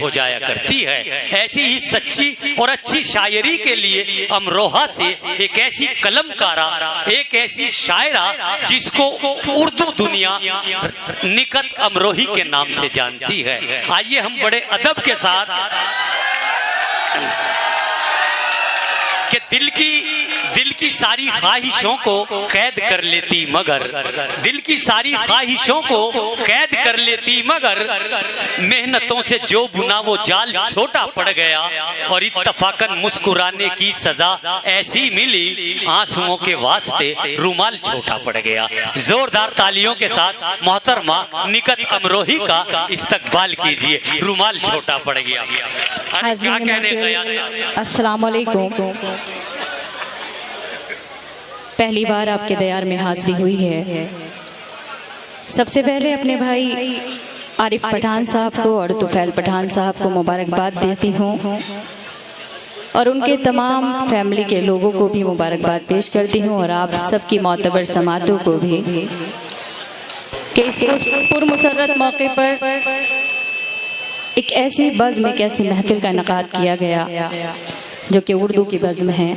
हो जाया करती है। ऐसी ही सच्ची और अच्छी शायरी के लिए अमरोहा से एक ऐसी कलमकारा, एक ऐसी शायरा जिसको उर्दू दुनिया निकत अमरोही के नाम से जानती है। आइए हम बड़े अदब के साथ कि दिल की सारी ख्वाहिशों को कैद कर लेती मगर, दिल की सारी ख्वाहिशों को कैद कर लेती मगर, मेहनतों से जो बुना वो जाल छोटा पड़ गया और इत्तफाकन मुस्कुराने की सजा ऐसी मिली, आंसुओं के वास्ते रुमाल छोटा पड़ गया। जोरदार तालियों के साथ मोहतरमा निकत अमरोही का इस्तकबाल कीजिए। रुमाल छोटा पड़ गया। क्या कहने गया? अस्सलाम वालेकुम। पहली बार आपके दयार में हाजिरी हुई है। सबसे पहले अपने भाई आरिफ पठान साहब को और तुफैल पठान साहब को मुबारकबाद देती हूँ और उनके तमाम फैमिली के लोगों को भी मुबारकबाद पेश करती हूँ और आप सबकी मोतबर समातों को भी कि इस पुरमुसर्रत मौके पर एक ऐसी बज़्म, एक ऐसी महफिल का इनकाद किया गया जो कि उर्दू की बज़्म है।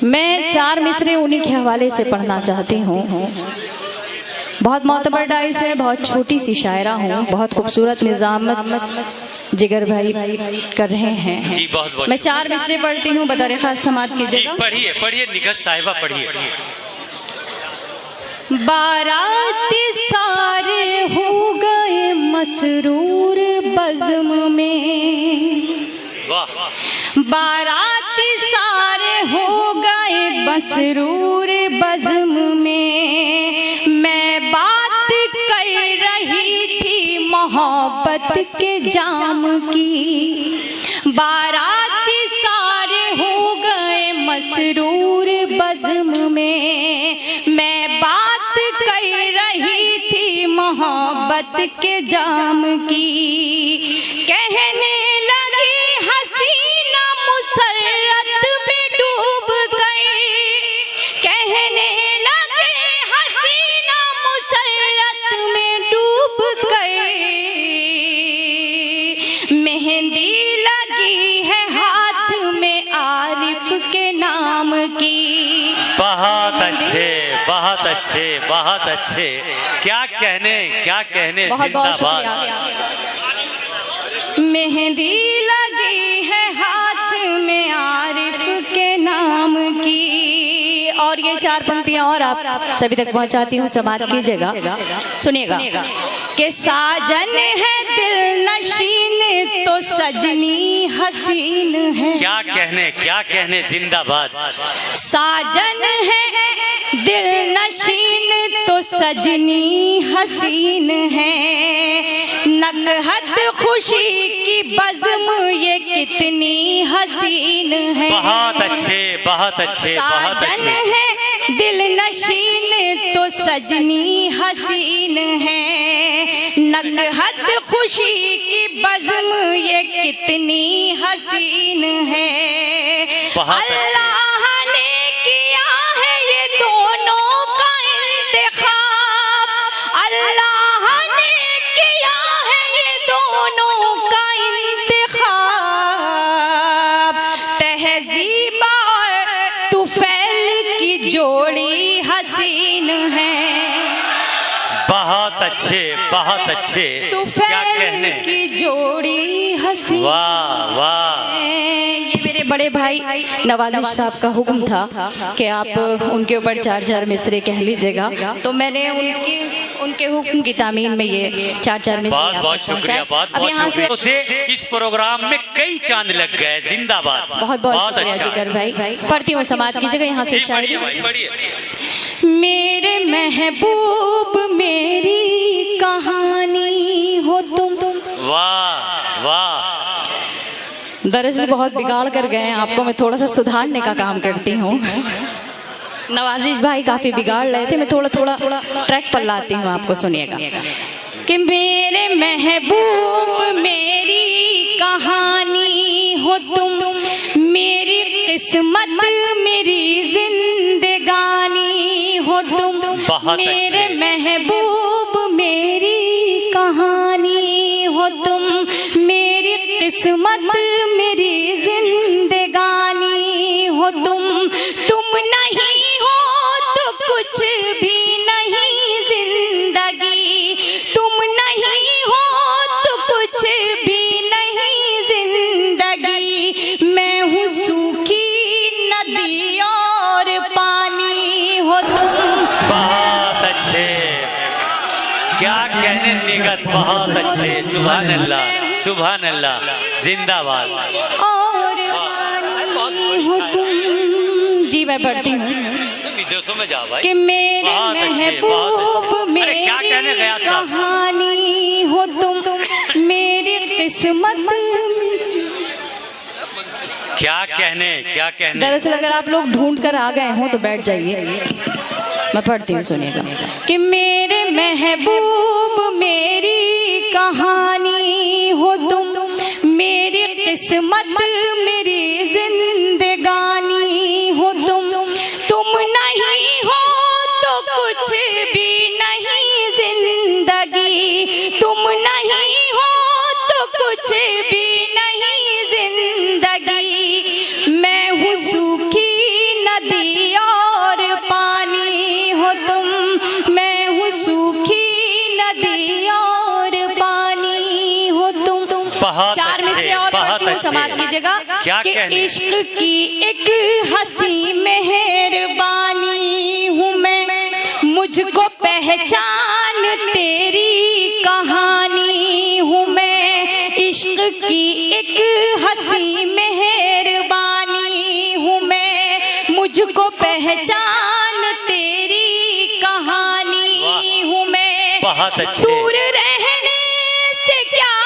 मैं 4 मिसरे उन्हीं के हवाले से पढ़ना चाहती हूँ। बहुत मोतबर डाइस है, बहुत छोटी सी शायरा हूँ, बहुत खूबसूरत निज़ामत जिगर भाई कर रहे हैं जी। बहुत मैं 4 मिसरे पढ़ती हूँ, बतौर खास समात कीजिएगा। पढ़िए पढ़िए निगहत साहिबा पढ़िए। बारात सारे हो गए मसरूर बज़्म में, बारात सारे हो गए मसरूर बज़्म में, मैं बात कर रही थी मोहब्बत के जाम की, बारात सारे हो गए मसरूर बज़्म में, मैं बात कर रही थी मोहब्बत के जाम की, कहने लगी हसीना मुसर्रत में डूब गई, कहने लगे हसीना मुसर्रत में डूब गई, मेहंदी लगी है हाथ में आरिफ के नाम की। बहुत अच्छे, बहुत अच्छे, बहुत अच्छे। क्या कहने जिंदाबाद। मेहंदी लगी है हाथ में आरिफ के नाम की। और ये 4 पंक्तियां और आप सभी तक पहुंचाती हूँ, समात कीजिएगा, सुनिएगा कि साजन है दिल नशीन तो सजनी हसीन है। क्या कहने जिंदाबाद। साजन है दिल नशीन तो सजनी हसीन है, नकहत खुशी की बज़्म ये कितनी हसीन है। बहुत अच्छे, बहुत अच्छे, बहुत अच्छे। साजन है दिल नशीन तो सजनी हसीन है, नकहत खुशी की बज़्म ये कितनी हसीन है। अल्लाह ने किया है ये दोनों का इंतखाब, अल्लाह ने किया है ये दोनों का इंतखाब, तहज़ीब और तुफैल की जोड़ी हसीन है। बहुत अच्छे, बहुत अच्छे। तुफैल की जोड़ी हसीन। वाह वाह। ये मेरे बड़े भाई नवाजिश साहब का हुक्म था कि आप उनके ऊपर 4 मिसरे कह लीजिएगा, तो मैंने उनके हुक्म की तामीन में ये 4 मिसरे। बहुत बहुत शुक्रिया, बहुत बहुत शुक्रिया। से इस प्रोग्राम में कई चांद लग गए। जिंदाबाद। बहुत बहुत शुक्रिया जिगर भाई। पढ़ती हूँ, समात कीजिएगा यहाँ से शायरी। मेरे महबूब मेरी कहानी हो तुम। वाह वाह। दरअसल बहुत बिगाड़ कर गए हैं, आपको मैं थोड़ा सा सुधारने का काम करती हूँ। नवाजिश भाई काफी बिगाड़ रहे थे, मैं थोड़ा थोड़ा ट्रैक पर लाती हूँ, आपको सुनिएगा कि मेरे महबूब मेरी कहानी हो तुम, मेरी किस्मत मेरी जिंदगानी हो तुम, मेरे महबूब मेरी कहानी हो तुम, किस्मत मेरी जिंदगानी हो तुम नहीं हो तो कुछ भी नहीं जिंदगी, तुम नहीं हो तो कुछ भी नहीं जिंदगी। मैं हूँ सूखी नदी और पानी हो तुम। बहुत अच्छे, क्या कहने निगत, बहुत अच्छे, सुभान अल्लाह सुभान अल्लाह, जिंदाबाद। और पानी हो तुम। जी मैं पढ़ती हूँ विदेशों में जाओ भाई कि मेरे बहुत अच्छे, महबूब अरे मेरी क्या कहने गया साहब? कहानी हो तुम, मेरी किस्मत। क्या कहने। दरअसल अगर आप लोग ढूंढ कर आ गए हो तो बैठ जाइए, मैं पढ़ती हूँ सुनिएगा। कि मेरे महबूब मेरी कहानी हो तुम, मेरी किस्मत मेरी जिंदगानी हो तुम नहीं हो तो कुछ भी नहीं जिंदगी, तुम नहीं हो तो कुछ भी नहीं जिंदगी। मैं हूँ सूखी नदी और पानी हो तुम, मैं हूँ सूखी नदी और पानी हो तुम। बहुत चार में से और पढ़ती हूँ, समाप्त कीजिएगा। कि इश्क की एक हंसी मेहरबानी हूँ मैं, मुझको पहचान तेरी कहानी हूँ मैं। इश्क की एक हंसी मेहरबानी हूँ मैं, मुझको पहचान तेरी कहानी हूँ मैं। बहुत अच्छे। दूर रहने से क्या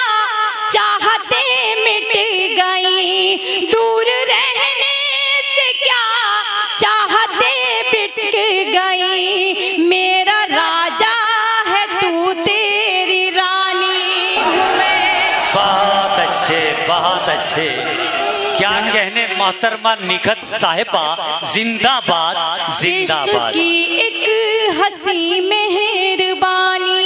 चाहते मिट गई, दूर रहने से क्या चाहते मिट गई। मेरा राजा है तू तेरी रानी हूँ मैं। बहुत अच्छे, बहुत अच्छे, क्या कहने मोहतरमा निगत साहिबा, जिंदाबाद जिंदाबाद। इश्क की एक हंसी मेहरबानी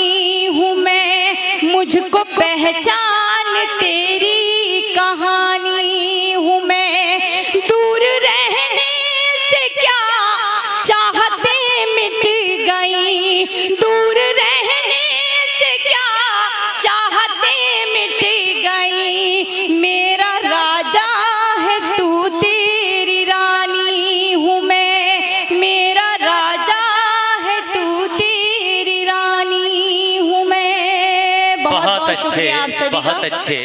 हूँ मैं, मुझको पहचान तेरी कहानी हूँ मैं। दूर रहने से क्या चाहते मिट गई, दूर रहने से क्या चाहते मिट गई। मेरा राजा है तू तेरी रानी हूँ मैं, मेरा राजा है तू तेरी रानी हूँ मैं। बहुत अच्छे, आप सभी का। बहुत अच्छे।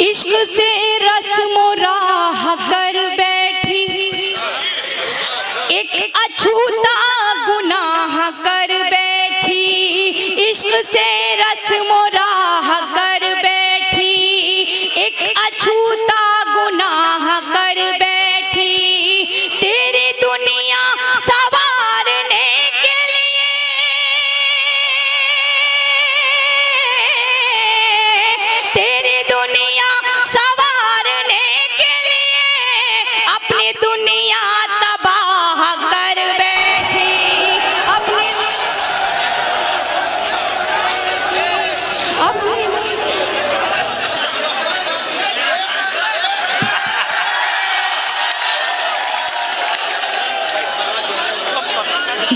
इश्क से रस्म राह कर बैठी, एक अछूता गुनाह कर बैठी। इश्क से रस्म राह कर बैठी, एक अछूता गुनाह कर बैठी। तेरी दुनिया सवारने के लिए, तेरी दुनिया सवारने के लिए अपनी दुनिया तबाह कर बैठी। अपनी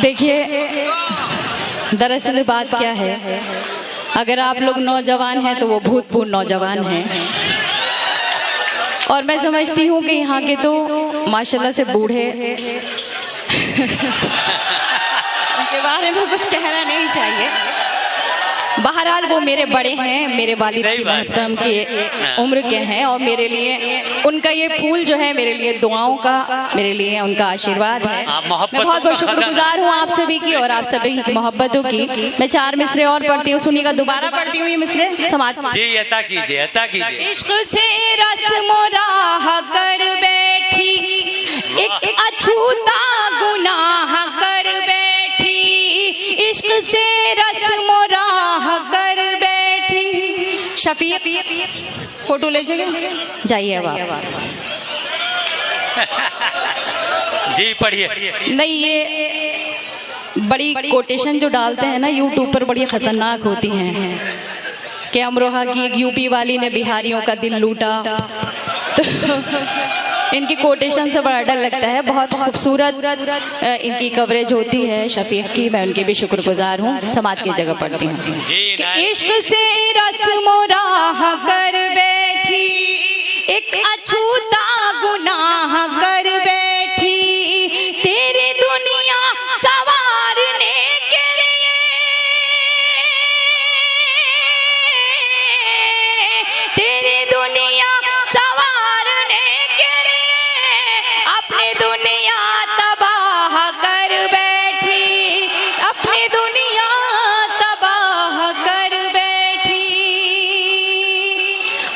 देखिए दरअसल बात क्या है, अगर आप लोग नौजवान हैं तो वो भूतपूर्व नौजवान हैं, और मैं समझती हूँ कि यहाँ के तो माशाल्लाह से बूढ़े उनके बारे में कुछ कहना नहीं चाहिए। बहरहाल वो मेरे बड़े हैं, मेरे वालिद की मोहतरम की उम्र के हैं, और मेरे लिए उनका ये फूल जो है मेरे लिए दुआओं का, मेरे लिए उनका आशीर्वाद है। मैं बहुत बहुत शुक्रगुजार हूँ आप सभी की और आप सभी की मोहब्बतों की। मैं 4 मिसरे और पढ़ती हूँ, सुनिएगा, दोबारा पढ़ती हूँ ये मिसरे समाप्त। जी अता कीजिए, अता कीजिए। इश्क से रस्म राह कर बैठी, एक अछूता गुनाह कर बैठी। इश्क से रस्म राह कर बैठी। शफीक फोटो ले जाइए अब आप। जी पढ़िए। नहीं, ये बड़ी कोटेशन जो डालते हैं ना यूट्यूब पर, बड़ी खतरनाक होती हैं। कि अमरोहा की एक यूपी वाली ने बिहारियों का दिल लूटा। तो इनकी कोटेशन से बड़ा डर लगता है। बहुत खूबसूरत इनकी कवरेज होती है शफीक की, मैं उनकी भी शुक्रगुजार हूँ। समाज की जगह पढ़ती हूँ कि इश्क से रस्म राह कर बैठी, एक अछूता गुनाह कर बैठी, तेरी दुनिया सवारने के लिए, तेरी दुनिया सवारने के लिए अपनी दुनिया तबाह कर बैठी, अपनी दुनिया तबाह कर बैठी।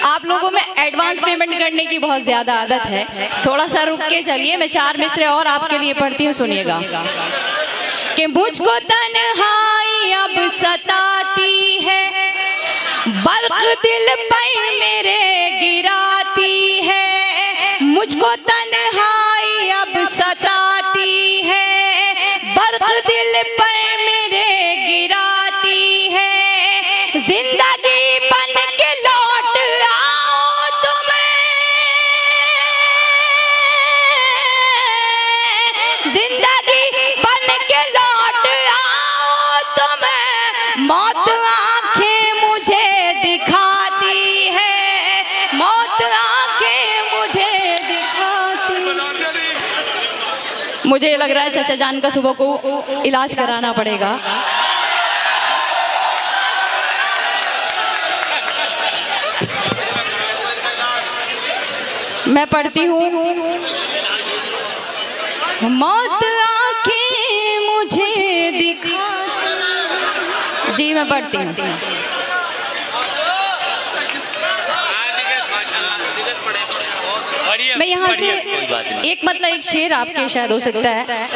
आप लोगों में एडवांस पेमेंट करने की बहुत ज्यादा आदत है, थोड़ा सा रुक के चलिए। मैं 4 मिसरे और आपके लिए पढ़ती हूँ, सुनिएगा कि मुझको तन्हाई अब सताती है, बर्क दिल पर मेरे गिराती है, मुझको तन्हाई अब सताती है, बर्क दिल पर मेरे गिराती है, जिंदगी बन के लौट आओ तुम्हें, जिंदगी बन के लौट आओ तुम्हें, मौत आंखें मुझे दिखाती है, मौत आंखें मुझे दिखाती। मुझे लग रहा है चाचा जान का सुबह को इलाज कराना पड़ेगा। मैं पढ़ती हूँ, मौत आंखें मुझे दिखा। जी मैं पढ़ती हूँ। मैं यहाँ से एक मतलब एक शेर आपके शायद हो सकता है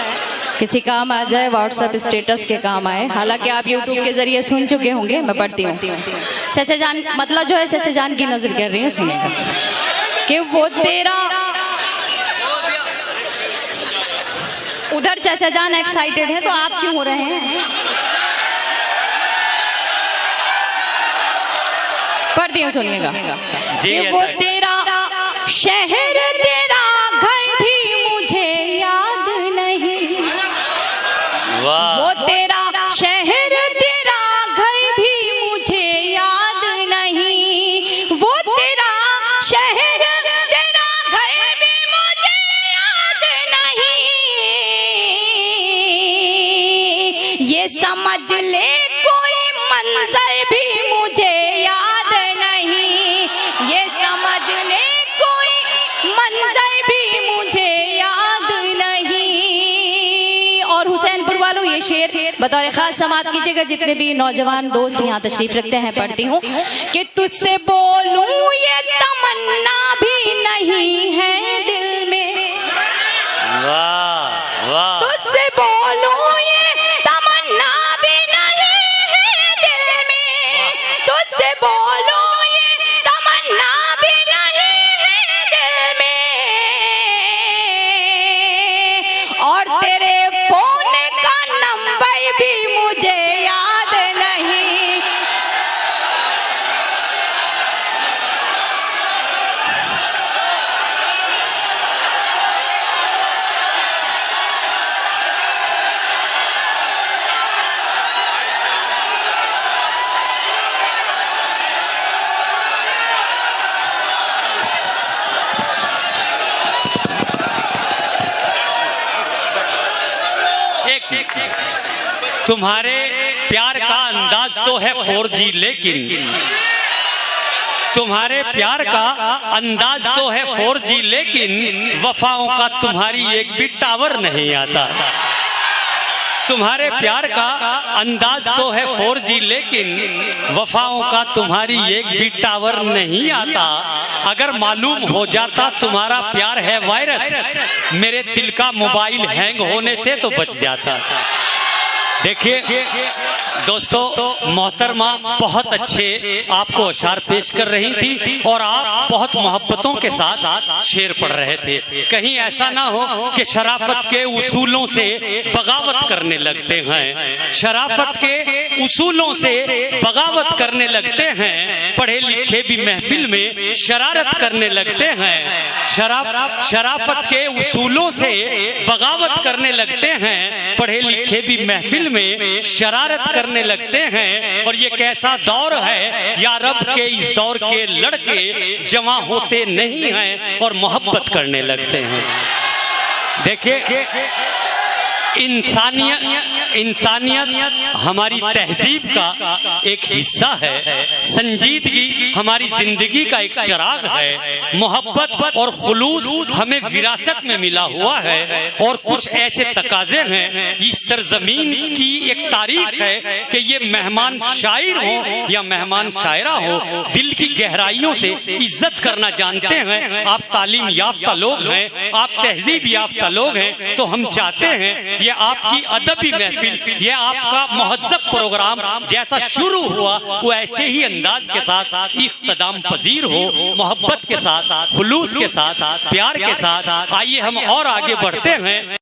किसी काम आ जाए, व्हाट्सएप स्टेटस के काम आए, हालांकि आप यूट्यूब के जरिए सुन चुके होंगे। मैं पढ़ती हूँ। चाचा जान मतलब जो है चाचा जान की नजर कर रही हूँ, सुनेगा कि वो तेरा, उधर चाचा जान एक्साइटेड है तो आप क्यों हो रहे हैं? पढ़ती हूँ, सुनिएगा कि वो तेरा शहर तेरा घर भी मुझे याद नहीं, वो तेरा शहर तेरा घर भी मुझे याद नहीं, वो तेरा शहर तेरा घर भी मुझे याद नहीं, ये समझ ले कोई मंजर भी मुझे याद नहीं, ये समझ ले कोई मंजर भी मुझे याद नहीं। और हुसैनपुर वालों ये शेर बतौर खास समात कीजिएगा, जितने भी नौजवान दोस्त यहाँ तशरीफ रखते हैं। पढ़ती हूँ कि तुझसे बोलूं ये तमन्ना भी नहीं है दिल में, वाह वाह, तुझसे बोलूं ये तमन्ना भी नहीं है दिल में, तुझसे बोलूं ये तमन्ना भी नहीं है दिल में, और तेरे फोन का नंबर भी मुझे याद नहीं। तुम्हारे प्यार का अंदाज तो है 4G, लेकिन तुम्हारे प्यार का अंदाज तो है 4G, लेकिन वफाओं का तुम्हारी एक भी टावर नहीं आता। तुम्हारे प्यार का अंदाज तो है 4G, लेकिन वफाओं का तुम्हारी एक भी टावर नहीं आता। अगर मालूम हो जाता तुम्हारा प्यार है वायरस, मेरे दिल का मोबाइल हैंग होने से तो बच जाता। देखिए दोस्तों मोहतरमा बहुत अच्छे आपको अशार पेश कर रही थी और आप बहुत मोहब्बतों के साथ शेर पढ़ रहे थे। कहीं ऐसा ना हो कि शराफत के उसूलों से बगावत करने लगते हैं, शराफत के उसूलों से बगावत करने लगते हैं, पढ़े लिखे भी महफिल में शरारत करने लगते हैं। शराफत के उसूलों से बगावत करने लगते हैं, पढ़े लिखे भी महफिल में शरारत करने लगते हैं। और ये कैसा दौर है या रब के इस दौर के लड़के जमा होते नहीं हैं और मोहब्बत करने लगते हैं। देखिए इंसानियत हमारी तहजीब का एक हिस्सा है, संजीदगी हमारी जिंदगी का एक चिराग है, मोहब्बत और खुलूस हमें विरासत में मिला हुआ है। और कुछ ऐसे तकाजे हैं, इस सरजमीन की एक तारीख है कि ये मेहमान शायर हो या मेहमान शायरा हो, दिल की गहराइयों से इज्जत करना जानते हैं। आप तालीम याफ्ता लोग हैं, आप तहजीब याफ्ता लोग हैं, तो हम चाहते हैं ये आपकी अदबी महफिल, ये आपका महज़्ज़ब प्रोग्राम जैसा शुरू हुआ वो ऐसे ही अंदाज के साथ इख्तिताम पजीर हो, मोहब्बत के साथ, खुलूस के साथ, प्यार के साथ। आइए हम और आगे बढ़ते हैं